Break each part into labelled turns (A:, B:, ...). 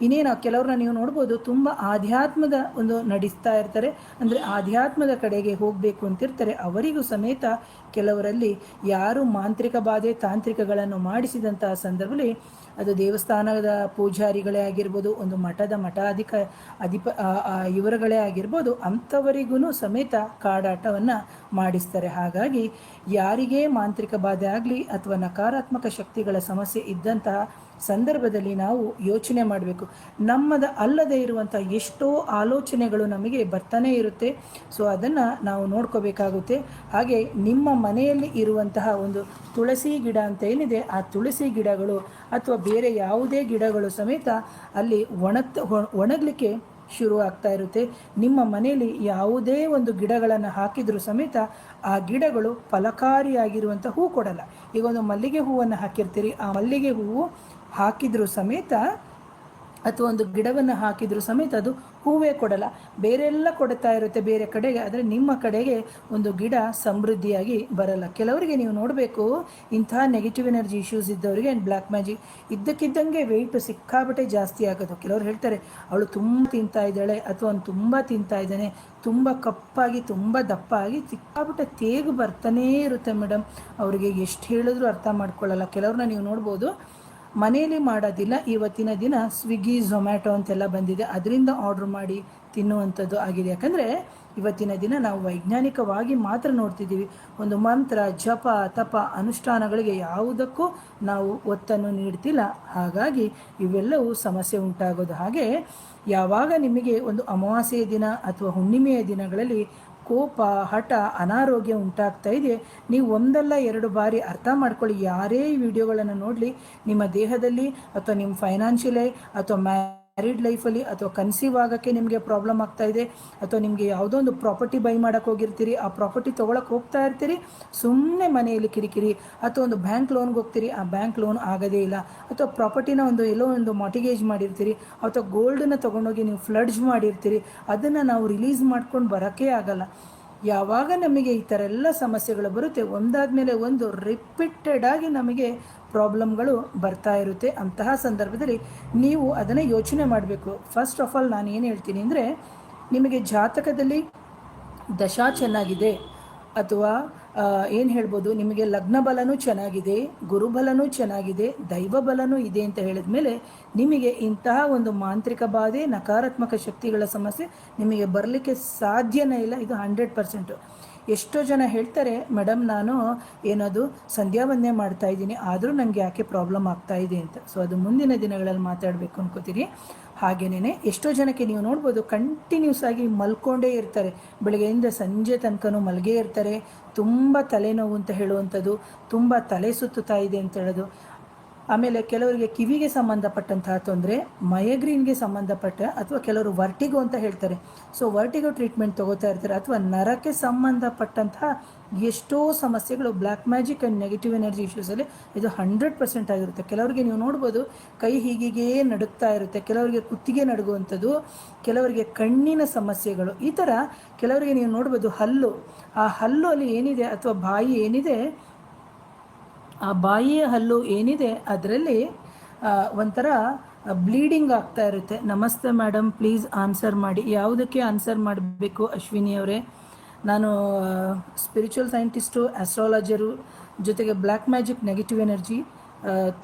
A: ಇನ್ನೇನು ಕೆಲವ್ರನ್ನ ನೀವು ನೋಡ್ಬೋದು ತುಂಬ ಆಧ್ಯಾತ್ಮದ ಒಂದು ನಡೆಸ್ತಾ ಇರ್ತಾರೆ, ಅಂದರೆ ಆಧ್ಯಾತ್ಮದ ಕಡೆಗೆ ಹೋಗಬೇಕು ಅಂತಿರ್ತಾರೆ. ಅವರಿಗೂ ಸಮೇತ ಕೆಲವರಲ್ಲಿ ಯಾರು ಮಾಂತ್ರಿಕ ಬಾಧೆ ತಾಂತ್ರಿಕಗಳನ್ನು ಮಾಡಿಸಿದಂತಹ ಸಂದರ್ಭದಲ್ಲಿ ಅದು ದೇವಸ್ಥಾನದ ಪೂಜಾರಿಗಳೇ ಆಗಿರ್ಬೋದು, ಒಂದು ಮಠದ ಇವರುಗಳೇ ಆಗಿರ್ಬೋದು, ಅಂಥವರಿಗೂ ಸಮೇತ ಕಾಡಾಟವನ್ನು ಮಾಡಿಸ್ತಾರೆ. ಹಾಗಾಗಿ ಯಾರಿಗೇ ಮಾಂತ್ರಿಕ ಬಾಧೆ ಆಗಲಿ ಅಥವಾ ನಕಾರಾತ್ಮಕ ಶಕ್ತಿಗಳ ಸಮಸ್ಯೆ ಇದ್ದಂತಹ ಸಂದರ್ಭದಲ್ಲಿ ನಾವು ಯೋಚನೆ ಮಾಡಬೇಕು. ನಮ್ಮದ ಅಲ್ಲದೆ ಇರುವಂಥ ಎಷ್ಟೋ ಆಲೋಚನೆಗಳು ನಮಗೆ ಬರ್ತಾನೆ ಇರುತ್ತೆ. ಸೊ ಅದನ್ನು ನಾವು ನೋಡ್ಕೋಬೇಕಾಗುತ್ತೆ. ಹಾಗೆ ನಿಮ್ಮ ಮನೆಯಲ್ಲಿ ಇರುವಂತಹ ಒಂದು ತುಳಸಿ ಗಿಡ ಅಂತ ಏನಿದೆ, ಆ ತುಳಸಿ ಗಿಡಗಳು ಅಥವಾ ಬೇರೆ ಯಾವುದೇ ಗಿಡಗಳು ಸಮೇತ ಅಲ್ಲಿ ಒಣಗಲಿಕ್ಕೆ ಶುರು ಆಗ್ತಾ ಇರುತ್ತೆ. ನಿಮ್ಮ ಮನೆಯಲ್ಲಿ ಯಾವುದೇ ಒಂದು ಗಿಡಗಳನ್ನು ಹಾಕಿದರೂ ಸಮೇತ ಆ ಗಿಡಗಳು ಫಲಕಾರಿಯಾಗಿರುವಂಥ ಹೂ ಕೊಡಲ್ಲ. ಈಗ ಒಂದು ಮಲ್ಲಿಗೆ ಹೂವನ್ನು ಹಾಕಿರ್ತೀರಿ, ಆ ಮಲ್ಲಿಗೆ ಹೂವು ಹಾಕಿದರೂ ಸಮೇತ ಅಥವಾ ಒಂದು ಗಿಡವನ್ನು ಹಾಕಿದರೂ ಸಮೇತ ಅದು ಹೂವೇ ಕೊಡಲ್ಲ, ಬೇರೆಲ್ಲ ಕೊಡ್ತಾ ಇರುತ್ತೆ ಬೇರೆ ಕಡೆಗೆ. ಆದರೆ ನಿಮ್ಮ ಕಡೆಗೆ ಒಂದು ಗಿಡ ಸಮೃದ್ಧಿಯಾಗಿ ಬರಲ್ಲ. ಕೆಲವರಿಗೆ ನೀವು ನೋಡಬೇಕು, ಇಂತಹ ನೆಗೆಟಿವ್ ಎನರ್ಜಿ ಇಶ್ಯೂಸ್ ಇದ್ದವರಿಗೆ ಆ್ಯಂಡ್ ಬ್ಲ್ಯಾಕ್ ಮ್ಯಾಜಿಕ್ ಇದ್ದಕ್ಕಿದ್ದಂಗೆ ವೆಯ್ಟು ಸಿಕ್ಕಾಬಟ್ಟೆ ಜಾಸ್ತಿ ಆಗೋದು. ಕೆಲವರು ಹೇಳ್ತಾರೆ ಅವಳು ತುಂಬ ತಿಂತಾ ಇದ್ದಾಳೆ ಅಥವಾ ಅವನು ತುಂಬ ತಿಂತಾ ಇದ್ದಾನೆ, ತುಂಬ ಕಪ್ಪಾಗಿ ತುಂಬ ದಪ್ಪ ಆಗಿ ಸಿಕ್ಕಾಬಟ್ಟೆ ತೇಗು ಬರ್ತಾನೇ ಇರುತ್ತೆ ಮೇಡಮ್. ಅವರಿಗೆ ಎಷ್ಟು ಹೇಳಿದ್ರು ಅರ್ಥ ಮಾಡ್ಕೊಳ್ಳಲ್ಲ. ಕೆಲವ್ರನ್ನ ನೀವು ನೋಡ್ಬೋದು ಮನೆಯಲ್ಲಿ ಮಾಡೋದಿಲ್ಲ, ಇವತ್ತಿನ ದಿನ ಸ್ವಿಗ್ಗಿ ಝೊಮ್ಯಾಟೊ ಅಂತೆಲ್ಲ ಬಂದಿದೆ, ಅದರಿಂದ ಆರ್ಡ್ರ್ ಮಾಡಿ ತಿನ್ನುವಂಥದ್ದು ಆಗಿದೆ. ಯಾಕಂದರೆ ಇವತ್ತಿನ ದಿನ ನಾವು ವೈಜ್ಞಾನಿಕವಾಗಿ ಮಾತ್ರ ನೋಡ್ತಿದ್ದೀವಿ. ಒಂದು ಮಂತ್ರ ಜಪ ತಪ ಅನುಷ್ಠಾನಗಳಿಗೆ ಯಾವುದಕ್ಕೂ ನಾವು ಒತ್ತನ್ನು ನೀಡ್ತಿಲ್ಲ. ಹಾಗಾಗಿ ಇವೆಲ್ಲವೂ ಸಮಸ್ಯೆ ಉಂಟಾಗೋದು. ಹಾಗೆ ಯಾವಾಗ ನಿಮಗೆ ಒಂದು ಅಮಾವಾಸ್ಯೆಯ ದಿನ ಅಥವಾ ಹುಣ್ಣಿಮೆಯ ದಿನಗಳಲ್ಲಿ ಕೋಪ ಹಠ ಅನಾರೋಗ್ಯ ಉಂಟಾಗ್ತಾ ಇದೆ, ನೀವು ಒಂದಲ್ಲ ಎರಡು ಬಾರಿ ಅರ್ಥ ಮಾಡ್ಕೊಳ್ಳಿ. ಯಾರೇ ಈ ವಿಡಿಯೋಗಳನ್ನು ನೋಡಲಿ, ನಿಮ್ಮ ದೇಹದಲ್ಲಿ ಅಥವಾ ನಿಮ್ಮ ಫೈನಾನ್ಷಿಯಲಿ ಅಥವಾ ಮ್ಯಾರಿಡ್ ಲೈಫಲ್ಲಿ ಅಥವಾ ಕನ್ಸೀವ್ ಆಗೋಕ್ಕೆ ನಿಮಗೆ ಪ್ರಾಬ್ಲಮ್ ಆಗ್ತಾ ಇದೆ, ಅಥವಾ ನಿಮಗೆ ಯಾವುದೋ ಒಂದು ಪ್ರಾಪರ್ಟಿ ಬೈ ಮಾಡೋಕ್ಕೆ ಹೋಗಿರ್ತೀರಿ, ಆ ಪ್ರಾಪರ್ಟಿ ತೊಗೊಳಕ್ಕೆ ಹೋಗ್ತಾ ಇರ್ತೀರಿ, ಸುಮ್ಮನೆ ಮನೆಯಲ್ಲಿ ಕಿರಿಕಿರಿ, ಅಥವಾ ಒಂದು ಬ್ಯಾಂಕ್ ಲೋನ್ಗೆ ಹೋಗ್ತೀರಿ, ಆ ಬ್ಯಾಂಕ್ ಲೋನ್ ಆಗೋದೇ ಇಲ್ಲ, ಅಥವಾ ಪ್ರಾಪರ್ಟಿನ ಎಲ್ಲೋ ಒಂದು ಮಾರ್ಟಿಗೇಜ್ ಮಾಡಿರ್ತೀರಿ, ಅಥವಾ ಗೋಲ್ಡನ್ನು ತೊಗೊಂಡೋಗಿ ನೀವು ಫ್ಲಡ್ಜ್ ಮಾಡಿರ್ತೀರಿ, ಅದನ್ನು ನಾವು ರಿಲೀಸ್ ಮಾಡ್ಕೊಂಡು ಬರೋಕ್ಕೆ ಆಗಲ್ಲ. ಯಾವಾಗ ನಮಗೆ ಈ ಥರ ಎಲ್ಲ ಸಮಸ್ಯೆಗಳು ಬರುತ್ತೆ, ಒಂದಾದಮೇಲೆ ಒಂದು ರಿಪೀಟೆಡ್ ಆಗಿ ನಮಗೆ ಪ್ರಾಬ್ಲಮ್ಗಳು ಬರ್ತಾ ಇರುತ್ತೆ. ಅಂತಹ ಸಂದರ್ಭದಲ್ಲಿ ನೀವು ಅದನ್ನು ಯೋಚನೆ ಮಾಡಬೇಕು. ಫಸ್ಟ್ ಆಫ್ ಆಲ್ ನಾನು ಏನು ಹೇಳ್ತೀನಿ ಅಂದರೆ, ನಿಮಗೆ ಜಾತಕದಲ್ಲಿ ದಶಾ ಚೆನ್ನಾಗಿದೆ ಅಥವಾ ಏನು ಹೇಳ್ಬೋದು, ನಿಮಗೆ ಲಗ್ನ ಬಲನೂ ಚೆನ್ನಾಗಿದೆ, ಗುರುಬಲನೂ ಚೆನ್ನಾಗಿದೆ, ದೈವ ಬಲನೂ ಇದೆ ಅಂತ ಹೇಳಿದ ಮೇಲೆ ನಿಮಗೆ ಇಂತಹ ಒಂದು ಮಾಂತ್ರಿಕ ಬಾಧೆ ನಕಾರಾತ್ಮಕ ಶಕ್ತಿಗಳ ಸಮಸ್ಯೆ ನಿಮಗೆ ಬರಲಿಕ್ಕೆ ಸಾಧ್ಯನೇ ಇಲ್ಲ. ಇದು 100%. ಎಷ್ಟೋ ಜನ ಹೇಳ್ತಾರೆ, ಮೇಡಮ್ ನಾನು ಏನದು ಸಂಧ್ಯಾ ವಂದನೆ ಮಾಡ್ತಾ ಇದ್ದೀನಿ, ಆದರೂ ನನಗೆ ಯಾಕೆ ಪ್ರಾಬ್ಲಮ್ ಆಗ್ತಾ ಇದೆ ಅಂತ. ಸೊ ಅದು ಮುಂದಿನ ದಿನಗಳಲ್ಲಿ ಮಾತಾಡಬೇಕು ಅನ್ಕೋತೀರಿ. ಹಾಗೇನೇ ಎಷ್ಟೋ ಜನಕ್ಕೆ ನೀವು ನೋಡ್ಬೋದು, ಕಂಟಿನ್ಯೂಸ್ ಆಗಿ ಮಲ್ಕೊಂಡೇ ಇರ್ತಾರೆ, ಬೆಳಗ್ಗೆಯಿಂದ ಸಂಜೆ ತನಕನೂ ಮಲಗೇ ಇರ್ತಾರೆ, ತುಂಬ ತಲೆನೋವು ಅಂತ ಹೇಳುವಂಥದ್ದು, ತುಂಬ ತಲೆ ಸುತ್ತುತ್ತಾ ಇದೆ ಅಂತ ಹೇಳೋದು. ಆಮೇಲೆ ಕೆಲವರಿಗೆ ಕಿವಿಗೆ ಸಂಬಂಧಪಟ್ಟಂತಹ ತೊಂದರೆ, ಮೈಗ್ರೇನ್ಗೆ ಸಂಬಂಧಪಟ್ಟ, ಅಥವಾ ಕೆಲವರು ವರ್ಟಿಗೋ ಅಂತ ಹೇಳ್ತಾರೆ, ಸೊ ವರ್ಟಿಗೋ ಟ್ರೀಟ್ಮೆಂಟ್ ತೊಗೋತಾ ಇರ್ತಾರೆ, ಅಥವಾ ನರಕ್ಕೆ ಸಂಬಂಧಪಟ್ಟಂತಹ ಎಷ್ಟೋ ಸಮಸ್ಯೆಗಳು black magic and negative energy ಇಶ್ಯೂಸಲ್ಲಿ ಇದು 100% ಆಗಿರುತ್ತೆ. ಕೆಲವರಿಗೆ ನೀವು ನೋಡ್ಬೋದು ಕೈ ಹೀಗೆ ನಡುಗ್ತಾ ಇರುತ್ತೆ, ಕೆಲವರಿಗೆ ಕುತ್ತಿಗೆ ನಡುಗುವಂಥದ್ದು, ಕೆಲವರಿಗೆ ಕಣ್ಣಿನ ಸಮಸ್ಯೆಗಳು, ಈ ಥರ ಕೆಲವರಿಗೆ ನೀವು ನೋಡ್ಬೋದು ಹಲ್ಲು, ಆ ಹಲ್ಲು ಅಲ್ಲಿ ಏನಿದೆ ಅಥವಾ ಬಾಯಿ ಏನಿದೆ, ಆ ಬಾಯಿಯ ಹಲ್ಲು ಏನಿದೆ ಅದರಲ್ಲಿ ಒಂಥರ ಬ್ಲೀಡಿಂಗ್ ಆಗ್ತಾ ಇರುತ್ತೆ. ನಮಸ್ತೆ ಮೇಡಮ್, ಪ್ಲೀಸ್ ಆನ್ಸರ್ ಮಾಡಿ. ಯಾವುದಕ್ಕೆ ಆನ್ಸರ್ ಮಾಡಬೇಕು ಅಶ್ವಿನಿ ಅವರೇ? ನಾನು ಸ್ಪಿರಿಚುವಲ್ ಸೈಂಟಿಸ್ಟು, ಆಸ್ಟ್ರಾಲಜರು, ಜೊತೆಗೆ ಬ್ಲ್ಯಾಕ್ ಮ್ಯಾಜಿಕ್ ನೆಗೆಟಿವ್ ಎನರ್ಜಿ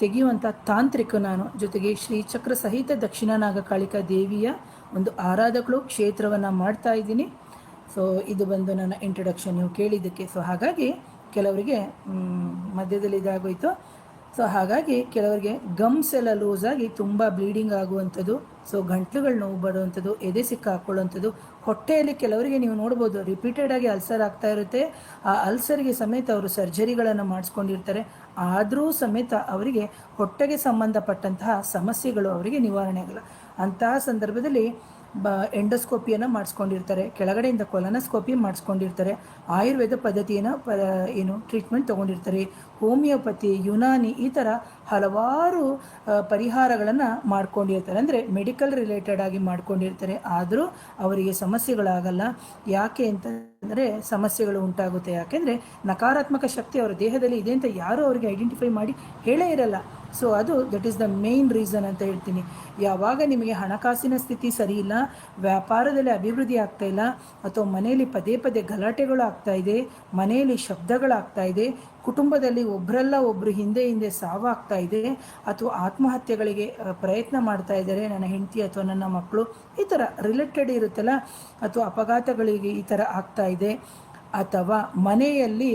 A: ತೆಗೆಯುವಂಥ ತಾಂತ್ರಿಕ ನಾನು, ಜೊತೆಗೆ ಶ್ರೀ ಚಕ್ರ ಸಹಿತ ದಕ್ಷಿಣ ನಾಗಕಾಳಿಕಾ ದೇವಿಯ ಒಂದು ಆರಾಧಕಳು ಕ್ಷೇತ್ರವನ್ನು ಮಾಡ್ತಾ ಇದ್ದೀನಿ. ಸೊ ಇದು ಬಂದು ನನ್ನ ಇಂಟ್ರೊಡಕ್ಷನ್ ನೀವು ಕೇಳಿದ್ದಕ್ಕೆ. ಸೊ ಹಾಗಾಗಿ ಕೆಲವರಿಗೆ ಮಧ್ಯದಲ್ಲಿ ಇದಾಗೋಯಿತು. ಸೊ ಹಾಗಾಗಿ ಕೆಲವರಿಗೆ ಗಮ್ಸ್ ಎಲ್ಲ ಲೂಸ್ ಆಗಿ ತುಂಬ ಬ್ಲೀಡಿಂಗ್ ಆಗುವಂಥದ್ದು, ಸೊ ಗಂಟ್ಲುಗಳು ನೋವು ಬರುವಂಥದ್ದು, ಎದೆ ಸಿಕ್ಕ ಹಾಕೊಳ್ಳುವಂಥದ್ದು, ಹೊಟ್ಟೆಯಲ್ಲಿ ಕೆಲವರಿಗೆ ನೀವು ನೋಡ್ಬೋದು ರಿಪೀಟೆಡ್ ಆಗಿ ಅಲ್ಸರ್ ಆಗ್ತಾ ಇರುತ್ತೆ. ಆ ಅಲ್ಸರ್ಗೆ ಸಮೇತ ಅವರು ಸರ್ಜರಿಗಳನ್ನು ಮಾಡಿಸ್ಕೊಂಡಿರ್ತಾರೆ, ಆದರೂ ಸಮೇತ ಅವರಿಗೆ ಹೊಟ್ಟೆಗೆ ಸಂಬಂಧಪಟ್ಟಂತಹ ಸಮಸ್ಯೆಗಳು ಅವರಿಗೆ ನಿವಾರಣೆ ಆಗಲ್ಲ. ಅಂತಹ ಸಂದರ್ಭದಲ್ಲಿ ಎಂಡೋಸ್ಕೋಪಿಯನ್ನು ಮಾಡಿಸ್ಕೊಂಡಿರ್ತಾರೆ, ಕೆಳಗಡೆಯಿಂದ ಕೊಲನಸ್ಕೋಪಿ ಮಾಡಿಸ್ಕೊಂಡಿರ್ತಾರೆ, ಆಯುರ್ವೇದ ಪದ್ಧತಿಯನ್ನು ಟ್ರೀಟ್ಮೆಂಟ್ ತೊಗೊಂಡಿರ್ತಾರೆ, ಹೋಮಿಯೋಪತಿ, ಯುನಾನಿ, ಈ ಥರ ಹಲವಾರು ಪರಿಹಾರಗಳನ್ನು ಮಾಡ್ಕೊಂಡಿರ್ತಾರೆ, ಅಂದರೆ ಮೆಡಿಕಲ್ ರಿಲೇಟೆಡ್ ಆಗಿ ಮಾಡ್ಕೊಂಡಿರ್ತಾರೆ. ಆದರೂ ಅವರಿಗೆ ಸಮಸ್ಯೆಗಳಾಗಲ್ಲ. ಯಾಕೆ ಅಂತಂದರೆ ಸಮಸ್ಯೆಗಳು ಉಂಟಾಗುತ್ತೆ. ಯಾಕೆಂದರೆ ನಕಾರಾತ್ಮಕ ಶಕ್ತಿ ಅವರ ದೇಹದಲ್ಲಿ ಇದೆ ಅಂತ ಯಾರೂ ಅವರಿಗೆ ಐಡೆಂಟಿಫೈ ಮಾಡಿ ಹೇಳೇ ಇರಲ್ಲ. ಸೊ ಅದು that is the main reason ಅಂತ ಹೇಳ್ತೀನಿ. ಯಾವಾಗ ನಿಮಗೆ ಹಣಕಾಸಿನ ಸ್ಥಿತಿ ಸರಿ ಇಲ್ಲ, ವ್ಯಾಪಾರದಲ್ಲಿ ಅಭಿವೃದ್ಧಿ ಆಗ್ತಾ ಇಲ್ಲ, ಅಥವಾ ಮನೆಯಲ್ಲಿ ಪದೇ ಪದೇ ಗಲಾಟೆಗಳು ಆಗ್ತಾ ಇದೆ, ಮನೆಯಲ್ಲಿ ಶಬ್ದಗಳಾಗ್ತಾ ಇದೆ, ಕುಟುಂಬದಲ್ಲಿ ಒಬ್ಬರಲ್ಲ ಒಬ್ಬರು ಹಿಂದೆ ಹಿಂದೆ ಸಾವಾಗ್ತಾ ಇದೆ, ಅಥವಾ ಆತ್ಮಹತ್ಯೆಗಳಿಗೆ ಪ್ರಯತ್ನ ಮಾಡ್ತಾ ಇದ್ದಾರೆ ನನ್ನ ಹೆಂಡತಿ ಅಥವಾ ನನ್ನ ಮಕ್ಕಳು, ಈ ಥರ ರಿಲೇಟೆಡ್ ಇರುತ್ತಲ್ಲ, ಅಥವಾ ಅಪಘಾತಗಳಿಗೆ ಈ ಥರ ಆಗ್ತಾ ಇದೆ, ಅಥವಾ ಮನೆಯಲ್ಲಿ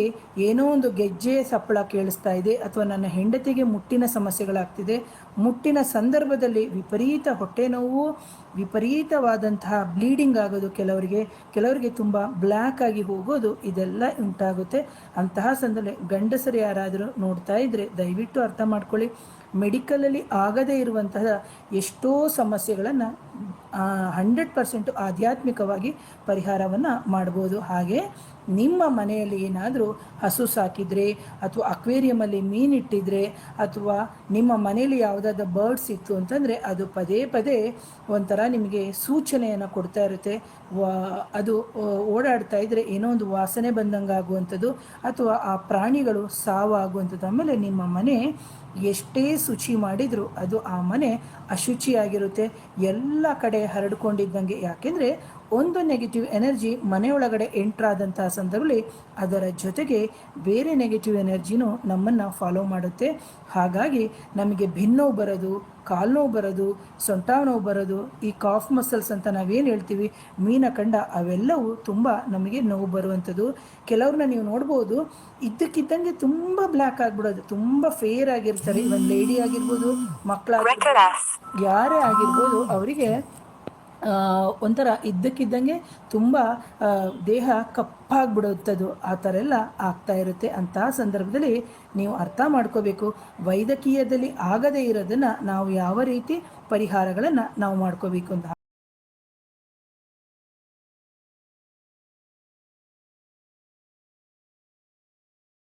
A: ಏನೋ ಒಂದು ಗೆಜ್ಜೆ ಸಪ್ಪಳ ಕೇಳಿಸ್ತಾ ಇದೆ, ಅಥವಾ ನನ್ನ ಹೆಂಡತಿಗೆ ಮುಟ್ಟಿನ ಸಮಸ್ಯೆಗಳಾಗ್ತಿದೆ, ಮುಟ್ಟಿನ ಸಂದರ್ಭದಲ್ಲಿ ವಿಪರೀತ ಹೊಟ್ಟೆ ನೋವು, ವಿಪರೀತವಾದಂತಹ ಬ್ಲೀಡಿಂಗ್ ಆಗೋದು, ಕೆಲವರಿಗೆ ತುಂಬ ಬ್ಲ್ಯಾಕ್ ಆಗಿ ಹೋಗೋದು, ಇದೆಲ್ಲ ಉಂಟಾಗುತ್ತೆ. ಅಂತಹ ಸಂದರ್ಭದಲ್ಲಿ ಗಂಡಸರು ಯಾರಾದರೂ ನೋಡ್ತಾ ಇದ್ದರೆ ದಯವಿಟ್ಟು ಅರ್ಥ ಮಾಡ್ಕೊಳ್ಳಿ, ಮೆಡಿಕಲಲ್ಲಿ ಆಗದೇ ಇರುವಂತಹ ಎಷ್ಟೋ ಸಮಸ್ಯೆಗಳನ್ನು 100% ಆಧ್ಯಾತ್ಮಿಕವಾಗಿ ಪರಿಹಾರವನ್ನು ಮಾಡ್ಬೋದು. ಹಾಗೆ ನಿಮ್ಮ ಮನೆಯಲ್ಲಿ ಏನಾದರೂ ಹಸು ಸಾಕಿದರೆ, ಅಥವಾ ಅಕ್ವೇರಿಯಮಲ್ಲಿ ಮೀನಿಟ್ಟಿದ್ರೆ, ಅಥವಾ ನಿಮ್ಮ ಮನೆಯಲ್ಲಿ ಯಾವುದಾದ್ರೂ ಬರ್ಡ್ಸ್ ಇತ್ತು ಅಂತಂದರೆ ಅದು ಪದೇ ಪದೇ ಒಂಥರ ನಿಮಗೆ ಸೂಚನೆಯನ್ನು ಕೊಡ್ತಾ ಇರುತ್ತೆ. ಅದು ಓಡಾಡ್ತಾ ಇದ್ದರೆ ಏನೋ ಒಂದು ವಾಸನೆ ಬಂದಂಗೆ ಆಗುವಂಥದ್ದು, ಅಥವಾ ಆ ಪ್ರಾಣಿಗಳು ಸಾವಾಗುವಂಥದ್ದು. ಆಮೇಲೆ ನಿಮ್ಮ ಮನೆ ಎಷ್ಟೇ ಶುಚಿ ಮಾಡಿದರೂ ಅದು ಆ ಮನೆ ಅಶುಚಿಯಾಗಿರುತ್ತೆ, ಎಲ್ಲ ಕಡೆ ಹರಡ್ಕೊಂಡಿದ್ದಂಗೆ. ಯಾಕೆಂದರೆ ಒಂದು ನೆಗೆಟಿವ್ ಎನರ್ಜಿ ಮನೆಯೊಳಗಡೆ ಎಂಟ್ರಾದಂತಹ ಸಂದರ್ಭದಲ್ಲಿ ಅದರ ಜೊತೆಗೆ ಬೇರೆ ನೆಗೆಟಿವ್ ಎನರ್ಜಿನೂ ನಮ್ಮನ್ನು ಫಾಲೋ ಮಾಡುತ್ತೆ. ಹಾಗಾಗಿ ನಮಗೆ ಬೆನ್ನೋವು ಬರೋದು, ಕಾಲು ನೋವು ಬರೋದು, ಸೊಂಟ ನೋವು ಬರೋದು, ಈ ಕಾಫ್ ಮಸಲ್ಸ್ ಅಂತ ನಾವೇನು ಹೇಳ್ತೀವಿ, ಮೀನಖಂಡ, ಅವೆಲ್ಲವೂ ತುಂಬ ನಮಗೆ ನೋವು ಬರುವಂಥದ್ದು. ಕೆಲವ್ರನ್ನ ನೀವು ನೋಡ್ಬೋದು, ಇದ್ದಕ್ಕಿದ್ದಂಗೆ ತುಂಬ ಬ್ಲ್ಯಾಕ್ ಆಗಿಬಿಡೋದು, ತುಂಬ ಫೇರ್ ಆಗಿರ್ತಾರೆ. ಒಂದು ಲೇಡಿ ಆಗಿರ್ಬೋದು, ಮಕ್ಕಳಾಗಿರ್ಬೋದು, ಯಾರೇ ಆಗಿರ್ಬೋದು, ಅವರಿಗೆ ಒಂಥರ ಇದ್ದಕ್ಕಿದ್ದಂಗೆ ತುಂಬ ದೇಹ ಕಪ್ಪಾಗ್ಬಿಡುತ್ತದು, ಆ ಥರ ಎಲ್ಲ ಆಗ್ತಾ ಇರುತ್ತೆ. ಅಂತಹ ಸಂದರ್ಭದಲ್ಲಿ ನೀವು ಅರ್ಥ ಮಾಡ್ಕೋಬೇಕು, ವೈದ್ಯಕೀಯದಲ್ಲಿ ಆಗದೇ ಇರೋದನ್ನು ನಾವು ಯಾವ ರೀತಿ ಪರಿಹಾರಗಳನ್ನು ನಾವು ಮಾಡ್ಕೋಬೇಕು ಅಂತ.